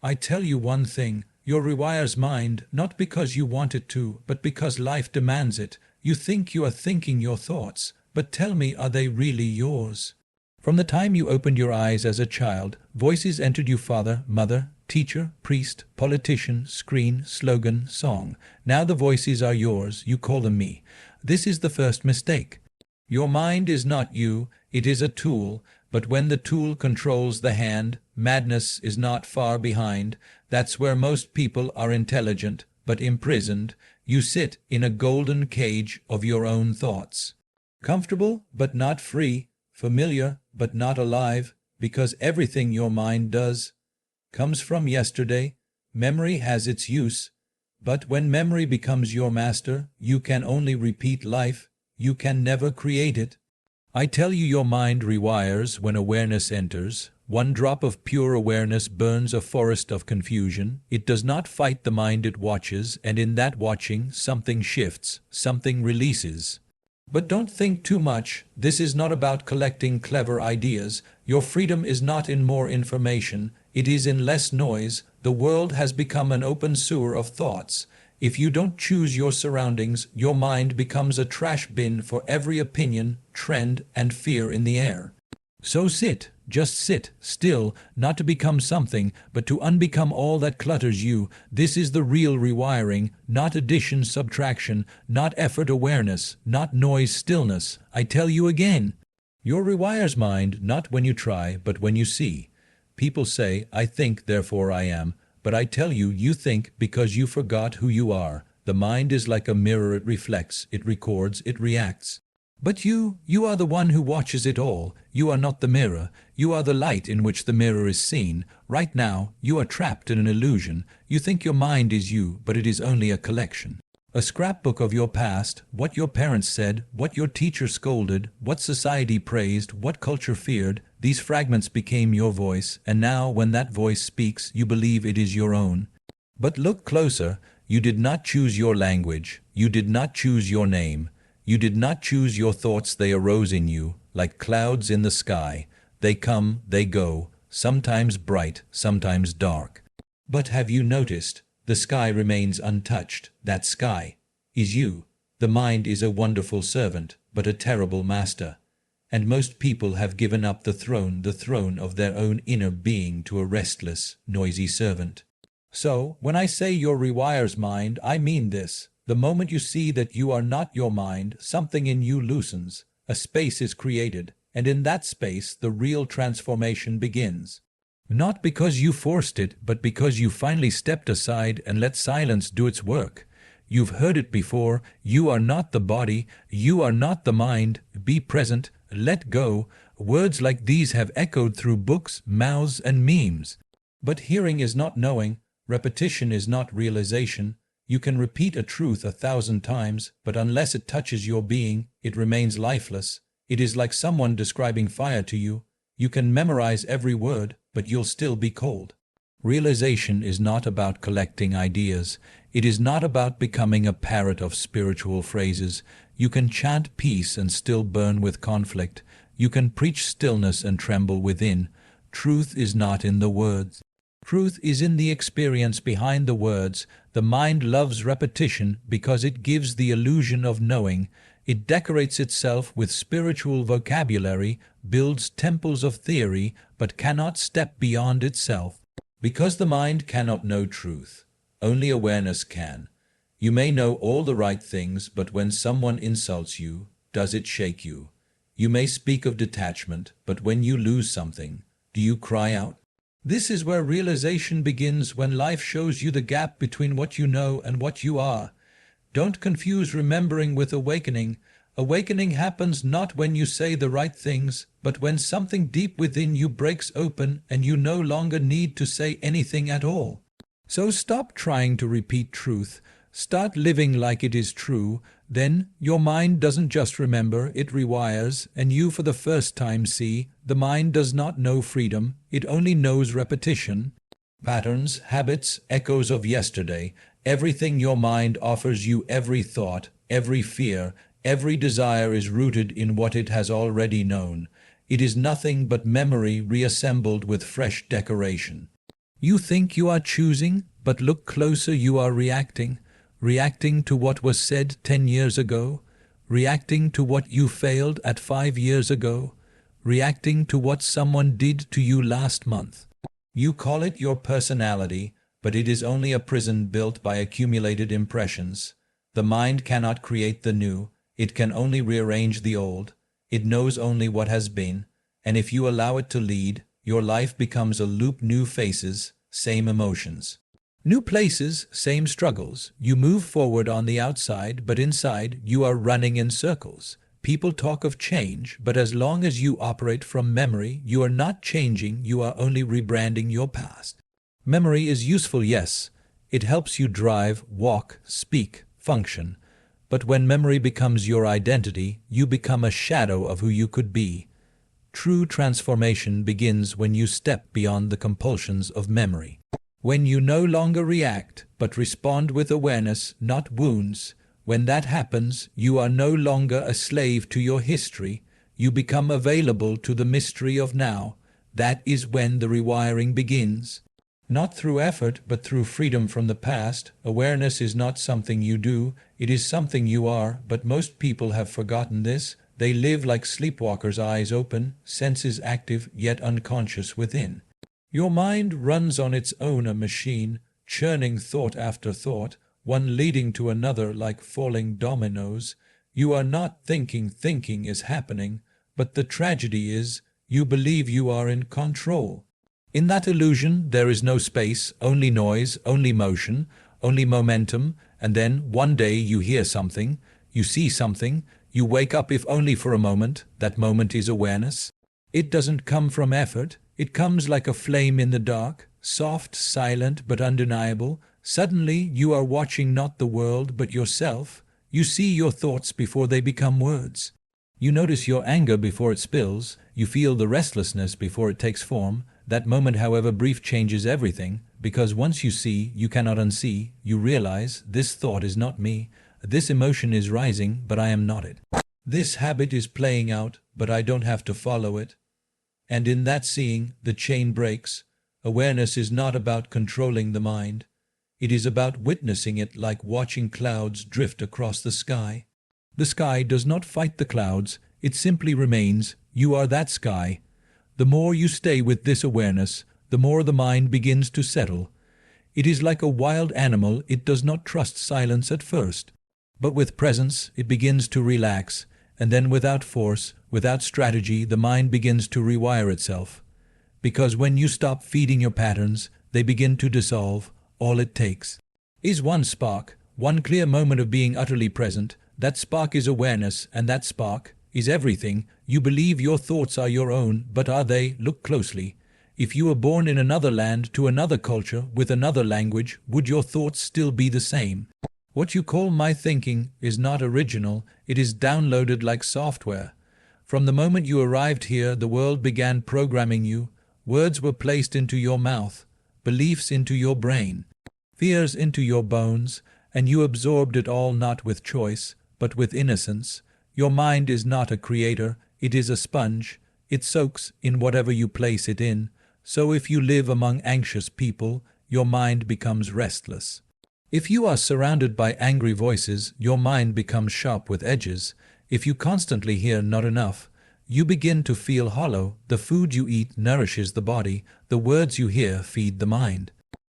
I tell you one thing, your Rewire's mind, not because you want it to, but because life demands it. You think you are thinking your thoughts, but tell me, are they really yours? From the time you opened your eyes as a child, voices entered you: father, mother, teacher, priest, politician, screen, slogan, song. Now the voices are yours, you call them me. This is the first mistake. Your mind is not you, it is a tool, but when the tool controls the hand, madness is not far behind. That's where most people are intelligent, but imprisoned. You sit in a golden cage of your own thoughts. Comfortable, but not free. Familiar, but not alive, because everything your mind does comes from yesterday. Memory has its use, but when memory becomes your master, you can only repeat life. You can never create it. I tell you, your mind rewires when awareness enters. One drop of pure awareness burns a forest of confusion. It does not fight the mind, it watches, and in that watching, something shifts, something releases. But don't think too much. This is not about collecting clever ideas. Your freedom is not in more information. It is in less noise. The world has become an open sewer of thoughts. If you don't choose your surroundings, your mind becomes a trash bin for every opinion, trend, and fear in the air. So sit, just sit, still, not to become something, but to unbecome all that clutters you. This is the real rewiring, not addition, subtraction, not effort, awareness, not noise, stillness. I tell you again, your Rewire's mind, not when you try, but when you see. People say, I think, therefore I am. But I tell you, you think because you forgot who you are. The mind is like a mirror, it reflects, it records, it reacts. But you are the one who watches it all. You are not the mirror. You are the light in which the mirror is seen. Right now, you are trapped in an illusion. You think your mind is you, but it is only a collection. A scrapbook of your past, what your parents said, what your teacher scolded, what society praised, what culture feared. These fragments became your voice, and now when that voice speaks, you believe it is your own. But look closer. You did not choose your language. You did not choose your name. You did not choose your thoughts. They arose in you, like clouds in the sky. They come, they go, sometimes bright, sometimes dark. But have you noticed? The sky remains untouched. That sky is you. The mind is a wonderful servant, but a terrible master. And most people have given up the throne of their own inner being to a restless, noisy servant. So, when I say your Rewire's mind, I mean this. The moment you see that you are not your mind, something in you loosens. A space is created, and in that space the real transformation begins. Not because you forced it, but because you finally stepped aside and let silence do its work. You've heard it before. You are not the body. You are not the mind. Be present. Let go. Words like these have echoed through books, mouths, and memes. But hearing is not knowing. Repetition is not realization. You can repeat a truth 1,000 times, but unless it touches your being, it remains lifeless. It is like someone describing fire to you. You can memorize every word, but you'll still be cold. Realization is not about collecting ideas. It is not about becoming a parrot of spiritual phrases. You can chant peace and still burn with conflict. You can preach stillness and tremble within. Truth is not in the words. Truth is in the experience behind the words. The mind loves repetition because it gives the illusion of knowing. It decorates itself with spiritual vocabulary, builds temples of theory, but cannot step beyond itself. Because the mind cannot know truth. Only awareness can. You may know all the right things, but when someone insults you, does it shake you? You may speak of detachment, but when you lose something, do you cry out? This is where realization begins, when life shows you the gap between what you know and what you are. Don't confuse remembering with awakening. Awakening happens not when you say the right things, but when something deep within you breaks open and you no longer need to say anything at all. So stop trying to repeat truth. Start living like it is true. Then your mind doesn't just remember, it rewires, and you for the first time see, the mind does not know freedom, it only knows repetition. Patterns, habits, echoes of yesterday, everything your mind offers you, every thought, every fear, every desire is rooted in what it has already known. It is nothing but memory reassembled with fresh decoration. You think you are choosing, but look closer, you are reacting. Reacting to what was said 10 years ago. Reacting to what you failed at 5 years ago. Reacting to what someone did to you last month. You call it your personality, but it is only a prison built by accumulated impressions. The mind cannot create the new, it can only rearrange the old. It knows only what has been, and if you allow it to lead, your life becomes a loop. New faces, same emotions. New places, same struggles. You move forward on the outside, but inside you are running in circles. People talk of change, but as long as you operate from memory, you are not changing, you are only rebranding your past. Memory is useful, yes. It helps you drive, walk, speak, function. But when memory becomes your identity, you become a shadow of who you could be. True transformation begins when you step beyond the compulsions of memory. When you no longer react, but respond with awareness, not wounds. When that happens, you are no longer a slave to your history. You become available to the mystery of now. That is when the rewiring begins. Not through effort, but through freedom from the past. Awareness is not something you do, it is something you are, but most people have forgotten this. They live like sleepwalkers, eyes open, senses active, yet unconscious within. Your mind runs on its own, a machine, churning thought after thought, one leading to another like falling dominoes. You are not thinking, thinking is happening, but the tragedy is, you believe you are in control. In that illusion, there is no space, only noise, only motion, only momentum, and then one day you hear something, you see something, you wake up, if only for a moment. That moment is awareness. It doesn't come from effort, it comes like a flame in the dark, soft, silent, but undeniable. Suddenly you are watching not the world, but yourself. You see your thoughts before they become words. You notice your anger before it spills, you feel the restlessness before it takes form. That moment, however brief, changes everything, because once you see, you cannot unsee. You realize, this thought is not me, this emotion is rising, but I am not it. This habit is playing out, but I don't have to follow it. And in that seeing, the chain breaks. Awareness is not about controlling the mind. It is about witnessing it, like watching clouds drift across the sky. The sky does not fight the clouds, it simply remains. You are that sky. The more you stay with this awareness, the more the mind begins to settle. It is like a wild animal, it does not trust silence at first. But with presence, it begins to relax, and then without force, without strategy, the mind begins to rewire itself. Because when you stop feeding your patterns, they begin to dissolve. All it takes is one spark, one clear moment of being utterly present. That spark is awareness, and that spark is everything. You believe your thoughts are your own, but are they? Look closely. If you were born in another land, to another culture, with another language, would your thoughts still be the same? What you call my thinking is not original, it is downloaded like software. From the moment you arrived here, the world began programming you. Words were placed into your mouth, beliefs into your brain, fears into your bones, and you absorbed it all, not with choice, but with innocence. Your mind is not a creator, it is a sponge. It soaks in whatever you place it in. So if you live among anxious people, your mind becomes restless. If you are surrounded by angry voices, your mind becomes sharp with edges. If you constantly hear not enough, you begin to feel hollow. The food you eat nourishes the body, the words you hear feed the mind.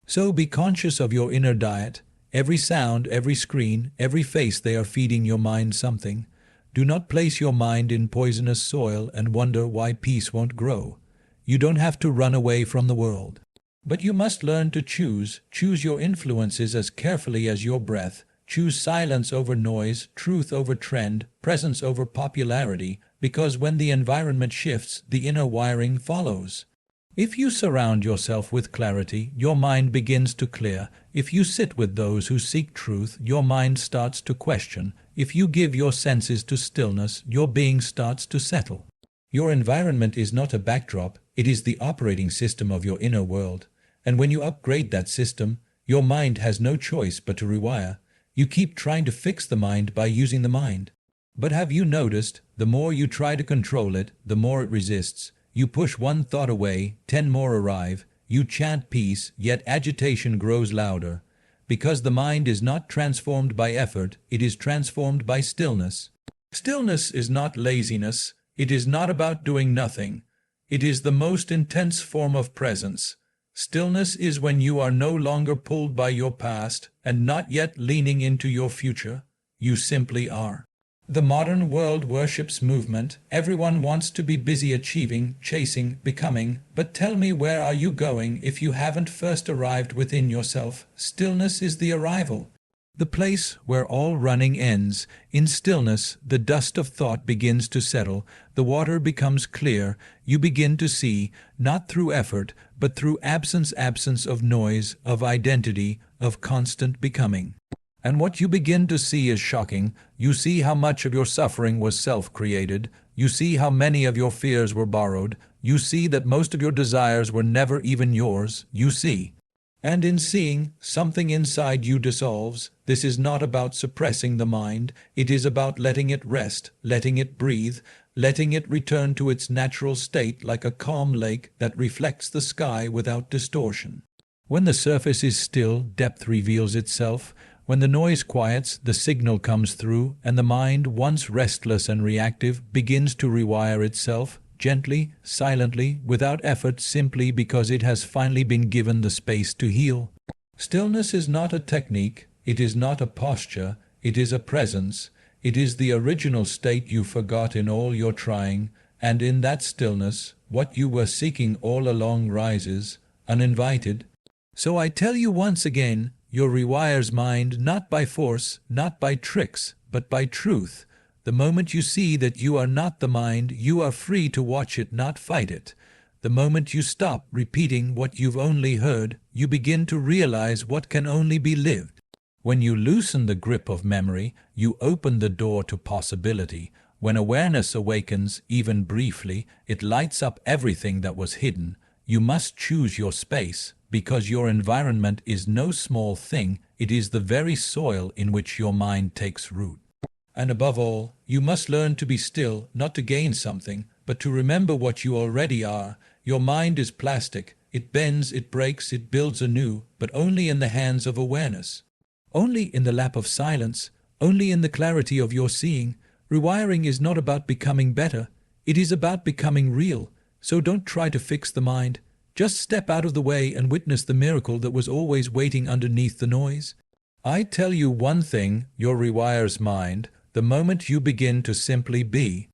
So be conscious of your inner diet. Every sound, every screen, every face, they are feeding your mind something. Do not place your mind in poisonous soil and wonder why peace won't grow. You don't have to run away from the world. But you must learn to choose. Choose your influences as carefully as your breath. Choose silence over noise, truth over trend, presence over popularity, because when the environment shifts, the inner wiring follows. If you surround yourself with clarity, your mind begins to clear. If you sit with those who seek truth, your mind starts to question. If you give your senses to stillness, your being starts to settle. Your environment is not a backdrop, it is the operating system of your inner world. And when you upgrade that system, your mind has no choice but to rewire. You keep trying to fix the mind by using the mind. But have you noticed, the more you try to control it, the more it resists. You push one thought away, 10 more arrive. You chant peace, yet agitation grows louder. Because the mind is not transformed by effort, it is transformed by stillness. Stillness is not laziness. It is not about doing nothing. It is the most intense form of presence. Stillness is when you are no longer pulled by your past and not yet leaning into your future. You simply are. The modern world worships movement. Everyone wants to be busy achieving, chasing, becoming. But tell me, where are you going if you haven't first arrived within yourself? Stillness is the arrival. The place where all running ends. In stillness, the dust of thought begins to settle. The water becomes clear. You begin to see, not through effort, but through absence of noise, of identity, of constant becoming. And what you begin to see is shocking. You see how much of your suffering was self-created. You see how many of your fears were borrowed. You see that most of your desires were never even yours. You see. And in seeing, something inside you dissolves. This is not about suppressing the mind. It is about letting it rest, letting it breathe, letting it return to its natural state like a calm lake that reflects the sky without distortion. When the surface is still, depth reveals itself. When the noise quiets, the signal comes through, and the mind, once restless and reactive, begins to rewire itself, gently, silently, without effort, simply because it has finally been given the space to heal. Stillness is not a technique, it is not a posture, it is a presence. It is the original state you forgot in all your trying, and in that stillness, what you were seeking all along rises, uninvited. So I tell you once again, your rewires mind not by force, not by tricks, but by truth. The moment you see that you are not the mind, you are free to watch it, not fight it. The moment you stop repeating what you've only heard, you begin to realize what can only be lived. When you loosen the grip of memory, you open the door to possibility. When awareness awakens, even briefly, it lights up everything that was hidden. You must choose your space, because your environment is no small thing. It is the very soil in which your mind takes root. And above all, you must learn to be still, not to gain something, but to remember what you already are. Your mind is plastic. It bends, it breaks, it builds anew, but only in the hands of awareness. Only in the lap of silence, only in the clarity of your seeing. Rewiring is not about becoming better. It is about becoming real. So don't try to fix the mind. Just step out of the way and witness the miracle that was always waiting underneath the noise. I tell you one thing, your rewires mind, the moment you begin to simply be,